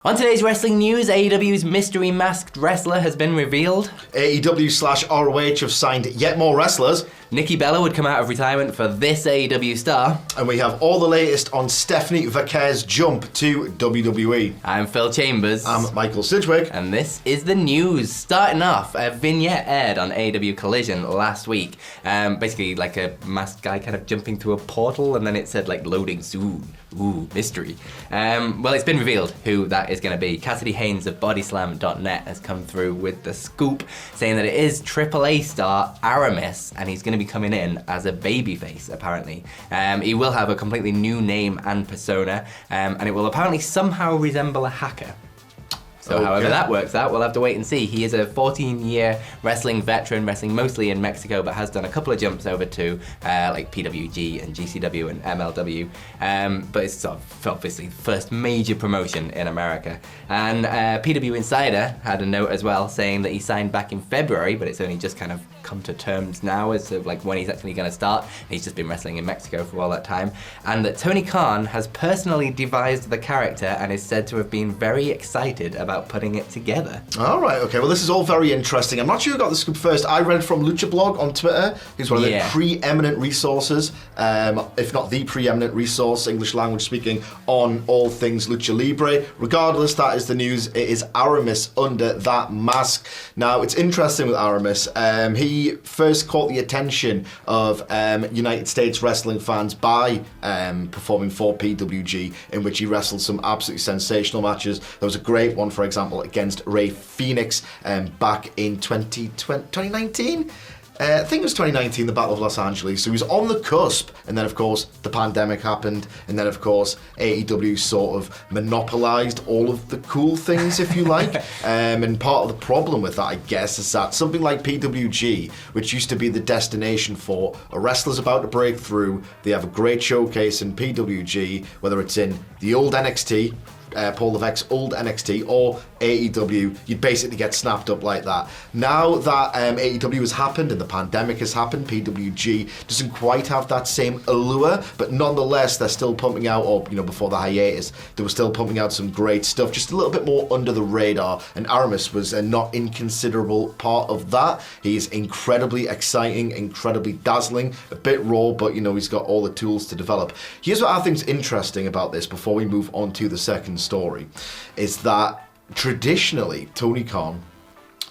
On today's wrestling news, AEW's mystery masked wrestler has been revealed. AEW/ROH have signed yet more wrestlers. Nikki Bella would come out of retirement for this AEW star. And we have all the latest on Stephanie Vaquer's jump to WWE. I'm Phil Chambers. I'm Michael Sidgwick. And this is the news. Starting off, a vignette aired on AEW Collision last week. Basically like a masked guy kind of jumping through a portal, and then it said like loading soon. Ooh, mystery. Well, it's been revealed who that is going to be. Cassidy Haynes of Bodyslam.net has come through with the scoop, saying that it is AAA star Aramis, and he's going to be coming in as a babyface, apparently. He will have a completely new name and persona, and it will apparently somehow resemble a hacker. So however that works out, we'll have to wait and see. He is a 14-year wrestling veteran, wrestling mostly in Mexico, but has done a couple of jumps over to like PWG and GCW and MLW. But it's sort of obviously the first major promotion in America. And PW Insider had a note as well saying that he signed back in February, but it's only just kind of come to terms now as to like when he's actually going to start. He's just been wrestling in Mexico for all that time. And that Tony Khan has personally devised the character and is said to have been very excited about putting it together. All right, okay. Well, this is all very interesting. I'm not sure who got the scoop first. I read from Lucha Blog on Twitter. He's one of the preeminent resources, if not the preeminent resource, English language speaking, on all things Lucha Libre. Regardless, that is the news. It is Aramis under that mask. Now, it's interesting with Aramis. He first caught the attention of United States wrestling fans by performing for PWG, in which he wrestled some absolutely sensational matches. There was a great one, for example, against Ray Phoenix back in 2019. I think it was 2019, the Battle of Los Angeles. So he was on the cusp, and then of course the pandemic happened, and then of course AEW sort of monopolized all of the cool things, if you like. And part of the problem with that, I guess, is that something like PWG, which used to be the destination for a wrestler's about to break through, they have a great showcase in PWG, whether it's in the old NXT, Paul Levesque's old NXT, or AEW, you'd basically get snapped up like that. Now that AEW has happened and the pandemic has happened, PWG doesn't quite have that same allure, but nonetheless they're still pumping out, or before the hiatus, they were still pumping out some great stuff, just a little bit more under the radar, and Aramis was a not inconsiderable part of that. He's incredibly exciting, incredibly dazzling, a bit raw, but he's got all the tools to develop. Here's what I think is interesting about this before we move on to the second story, is that traditionally Tony Khan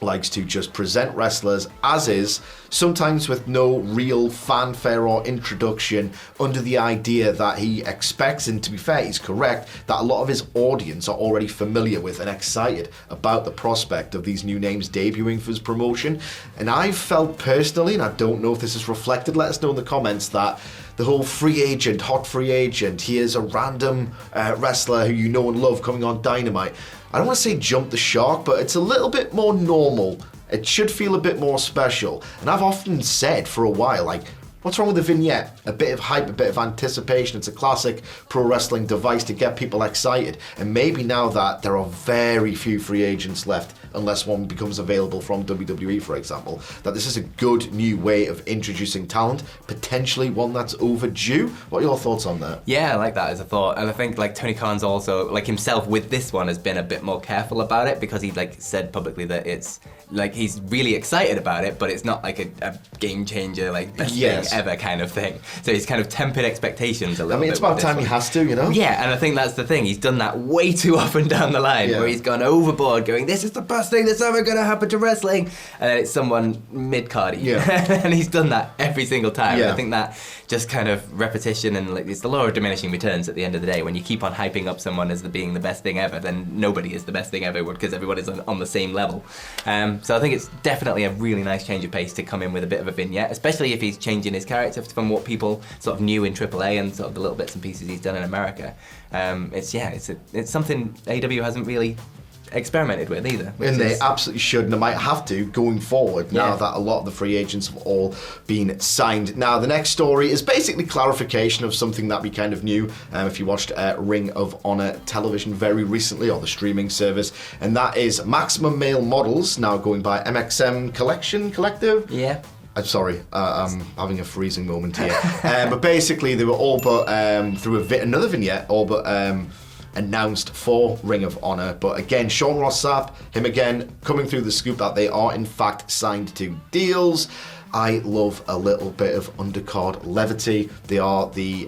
likes to just present wrestlers as is, sometimes with no real fanfare or introduction, under the idea that he expects, and to be fair, he's correct, that a lot of his audience are already familiar with and excited about the prospect of these new names debuting for his promotion. And I've felt personally, and I don't know if this is reflected, let us know in the comments, that the whole free agent, hot free agent, here's a random wrestler who you know and love coming on Dynamite, I don't want to say jump the shark, but it's a little bit more normal. It should feel a bit more special. And I've often said for a while, like, what's wrong with the vignette? A bit of hype, a bit of anticipation. It's a classic pro wrestling device to get people excited. And maybe now that there are very few free agents left, unless one becomes available from WWE, for example, that this is a good new way of introducing talent, potentially one that's overdue. What are your thoughts on that? Yeah, I like that as a thought. And I think like Tony Khan's also, like himself with this one, has been a bit more careful about it, because he like said publicly that it's like he's really excited about it, but it's not like a game changer, like best thing ever kind of thing. So he's kind of tempered expectations a little bit. I mean, it's about time he has to, Yeah, and I think that's the thing. He's done that way too often down the line, where he's gone overboard going, this is the best thing that's ever going to happen to wrestling. And then it's someone mid-cardy. And he's done that every single time. And I think that just kind of repetition, and like it's the law of diminishing returns at the end of the day. When you keep on hyping up someone as being the best thing ever, then nobody is the best thing ever, because everyone is on the same level. So I think it's definitely a really nice change of pace to come in with a bit of a vignette, especially if he's changing his character from what people sort of knew in AAA and sort of the little bits and pieces he's done in America. It's something AEW hasn't really experimented with either. And they absolutely should, and they might have to going forward now that a lot of the free agents have all been signed. Now, the next story is basically clarification of something that we kind of knew if you watched Ring of Honor television very recently, or the streaming service, and that is Maximum Male Models now going by MXM Collective. Yeah. I'm sorry, I'm having a freezing moment here. But basically, they were all but through another vignette, all but announced for Ring of Honor. But again, Sean Ross Sapp, him again coming through the scoop that they are in fact signed to deals. I love a little bit of undercard levity. They are the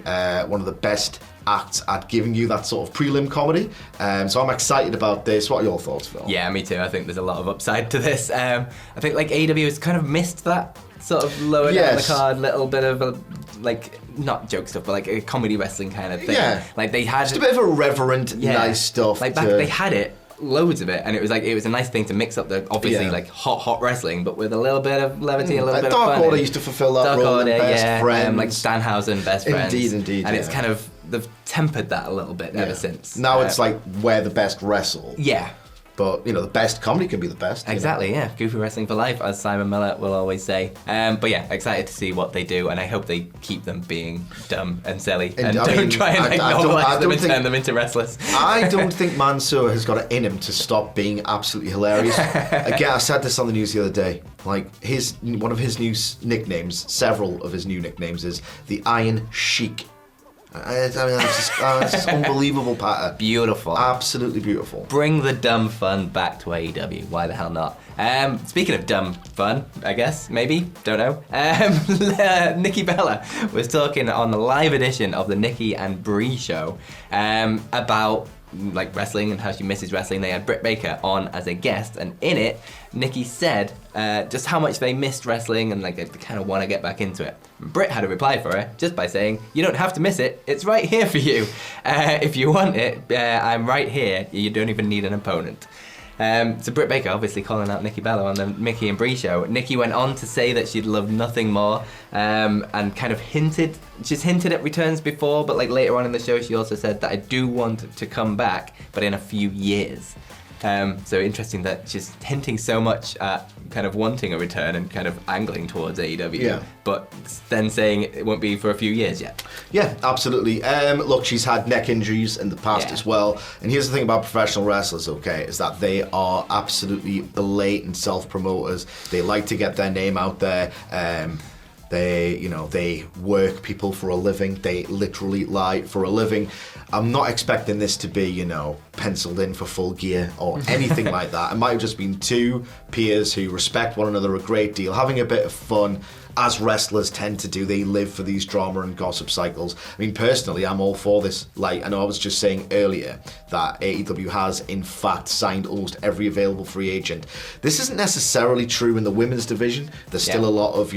one of the best acts at giving you that sort of prelim comedy. So I'm excited about this. What are your thoughts, Phil? Yeah, me too. I think there's a lot of upside to this. I think like AEW has kind of missed that sort of lower down the card, little bit of a, like, not joke stuff, but like a comedy wrestling kind of thing. Yeah. Like they had just a bit of irreverent, nice stuff. Like back they had it. Loads of it, and it was a nice thing to mix up the obviously like hot wrestling, but with a little bit of levity, a little bit of fun. Dark Order used to fulfill that role. Best friends, like Stanhausen, best friends. Indeed, and it's kind of they've tempered that a little bit ever since. Now it's like where the best wrestle. Yeah. But, the best comedy can be the best. Exactly, yeah. Goofy wrestling for life, as Simon Miller will always say. But yeah, excited to see what they do, and I hope they keep them being dumb and silly, and don't try and normalize them and turn them into wrestlers. I don't think Mansoor has got it in him to stop being absolutely hilarious. Again, I said this on the news the other day. Like, one of his new nicknames, several of his new nicknames, is the Iron Sheik. I mean, that's just unbelievable patter. Beautiful. Absolutely beautiful. Bring the dumb fun back to AEW. Why the hell not? Speaking of dumb fun, I guess, maybe, don't know. Nikki Bella was talking on the live edition of the Nikki and Brie show about like wrestling and how she misses wrestling. They had Britt Baker on as a guest, and in it, Nikki said just how much they missed wrestling and like they kind of want to get back into it. Britt had a reply for her just by saying, "You don't have to miss it. It's right here for you. If you want it, I'm right here. You don't even need an opponent." So Britt Baker obviously calling out Nikki Bella on the Mickey and Brie show. Nikki went on to say that she'd love nothing more, and kind of she's hinted at returns before, but like later on in the show she also said that I do want to come back, but in a few years. So interesting that she's hinting so much at kind of wanting a return and kind of angling towards AEW, but then saying it won't be for a few years yet. Yeah, absolutely. Look, she's had neck injuries in the past as well. And here's the thing about professional wrestlers, okay, is that they are absolutely blatant self-promoters. They like to get their name out there. They work people for a living. They literally lie for a living. I'm not expecting this to be, penciled in for Full Gear or anything like that. It might have just been two peers who respect one another a great deal, having a bit of fun, as wrestlers tend to do. They live for these drama and gossip cycles. I mean, personally, I'm all for this. Like, I know I was just saying earlier that AEW has, in fact, signed almost every available free agent. This isn't necessarily true in the women's division. There's still a lot of,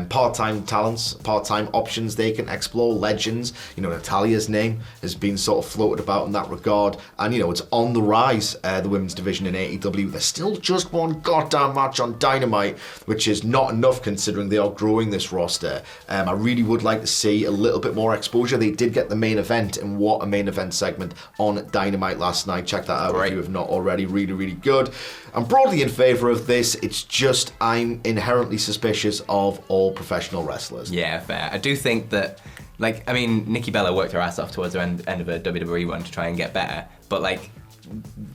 part-time talents, part-time options they can explore, legends. Natalia's name has been sort of floated about in that regard. And, it's on the rise, the women's division in AEW. There's still just one goddamn match on Dynamite, which is not enough considering they are growing this roster. I really would like to see a little bit more exposure. They did get the main event, and what a main event segment on Dynamite last night. Check that out if you have not already. Really, really good. I'm broadly in favour of this. It's just I'm inherently suspicious of all professional wrestlers. Yeah, fair. I do think that, Nikki Bella worked her ass off towards the end of a WWE run to try and get better, but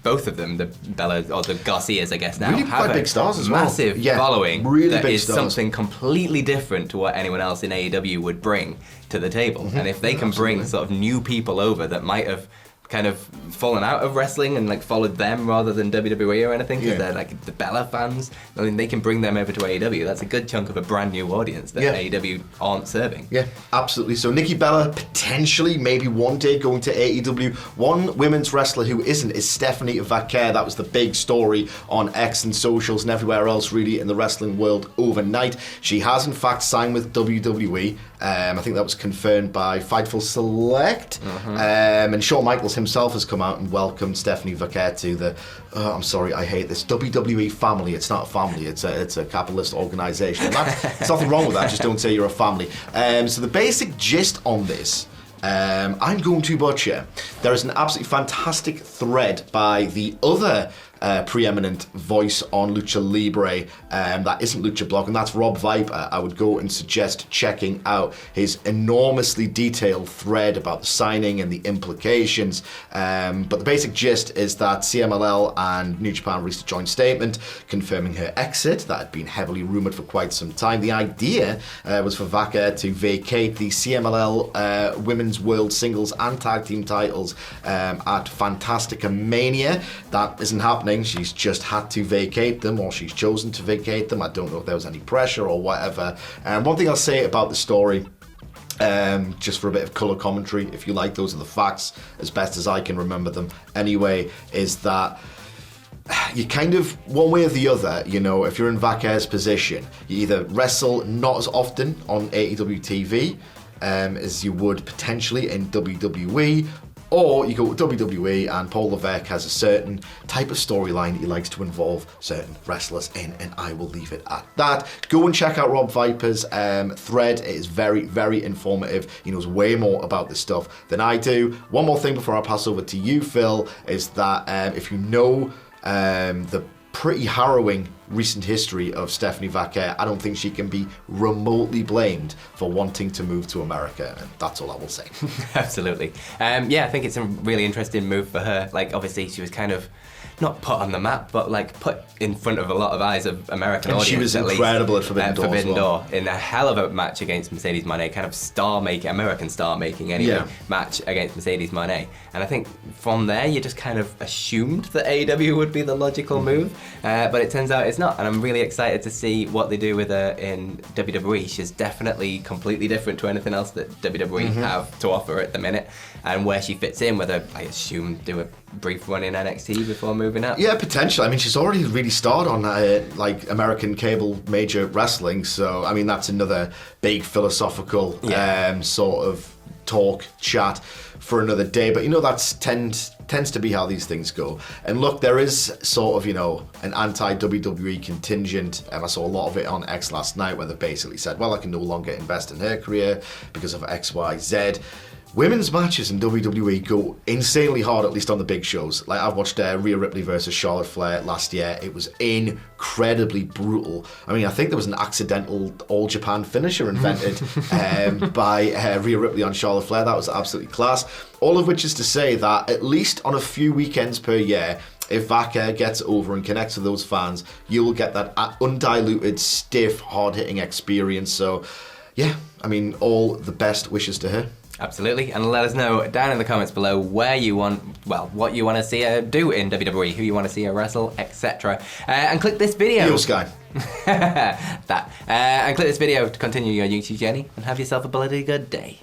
both of them, the Bella or the Garcias, I guess now, really have quite big stars as well. Massive following. Really that big is stars. Something completely different to what anyone else in AEW would bring to the table. And if they can bring sort of new people over that might have kind of fallen out of wrestling and followed them rather than WWE or anything, because they're the Bella fans. I mean, they can bring them over to AEW. That's a good chunk of a brand new audience that AEW aren't serving. Yeah, absolutely. So Nikki Bella potentially, maybe one day going to AEW. One women's wrestler who isn't is Stephanie Vaquer. That was the big story on X and socials and everywhere else really in the wrestling world overnight. She has in fact signed with WWE. I think that was confirmed by Fightful Select. And Shawn Michaels himself has come out and welcomed Stephanie Vaquer to the, I'm sorry, I hate this, WWE family. It's not a family, it's a capitalist organisation. And there's nothing wrong with that, just don't say you're a family. So the basic gist on this, I'm going to butcher. There is an absolutely fantastic thread by the other preeminent voice on Lucha Libre that isn't Lucha Blog, and that's Rob Viper. I would go and suggest checking out his enormously detailed thread about the signing and the implications. But the basic gist is that CMLL and New Japan released a joint statement confirming her exit that had been heavily rumoured for quite some time. The idea was for Vaquer to vacate the CMLL Women's World Singles and Tag Team titles at Fantastica Mania. That isn't happening. She's just had to vacate them, or she's chosen to vacate them. I don't know if there was any pressure or whatever. One thing I'll say about the story, just for a bit of colour commentary, if you like, those are the facts as best as I can remember them anyway, is that you kind of, one way or the other, you know, if you're in Vaquer's position, you either wrestle not as often on AEW TV as you would potentially in WWE, or you go to WWE and Paul Levesque has a certain type of storyline that he likes to involve certain wrestlers in, and I will leave it at that. Go and check out Rob Viper's thread. It is very, very informative. He knows way more about this stuff than I do. One more thing before I pass over to you, Phil, is that if you know the pretty harrowing recent history of Stephanie Vaquer, I don't think she can be remotely blamed for wanting to move to America, and that's all I will say. Absolutely. Yeah, I think it's a really interesting move for her. Like, obviously, she was kind of not put on the map, but like put in front of a lot of eyes of American audience. She was incredible at Forbidden Door. Forbidden Door in a hell of a match against Mercedes Moné, kind of star-making, American star-making anyway, match against Mercedes Moné. And I think from there you just kind of assumed that AEW would be the logical move, but it turns out it's not. And I'm really excited to see what they do with her in WWE. She's definitely completely different to anything else that WWE have to offer at the minute, and where she fits in, whether I assume do a brief run in NXT before moving up. Yeah, potentially. I mean, she's already really starred on like American cable major wrestling, so I mean that's another big philosophical sort of talk chat for another day. But you know, that's tends to be how these things go. And look, there is sort of, you know, an anti-WWE contingent, and I saw a lot of it on X last night, where they basically said, well, I can no longer invest in her career because of X, Y, Z. Women's matches in WWE go insanely hard, at least on the big shows. Like, I've watched Rhea Ripley versus Charlotte Flair last year. It was incredibly brutal. I mean, I think there was an accidental All Japan finisher invented by Rhea Ripley on Charlotte Flair. That was absolutely class. All of which is to say that at least on a few weekends per year, if Vaquer gets over and connects with those fans, you will get that undiluted, stiff, hard-hitting experience. So, yeah, I mean, all the best wishes to her. Absolutely, and let us know down in the comments below where you want, well, what you want to see her do in WWE, who you want to see her wrestle, etc. And click this video. Yo, Sky. And click this video to continue your YouTube journey, and have yourself a bloody good day.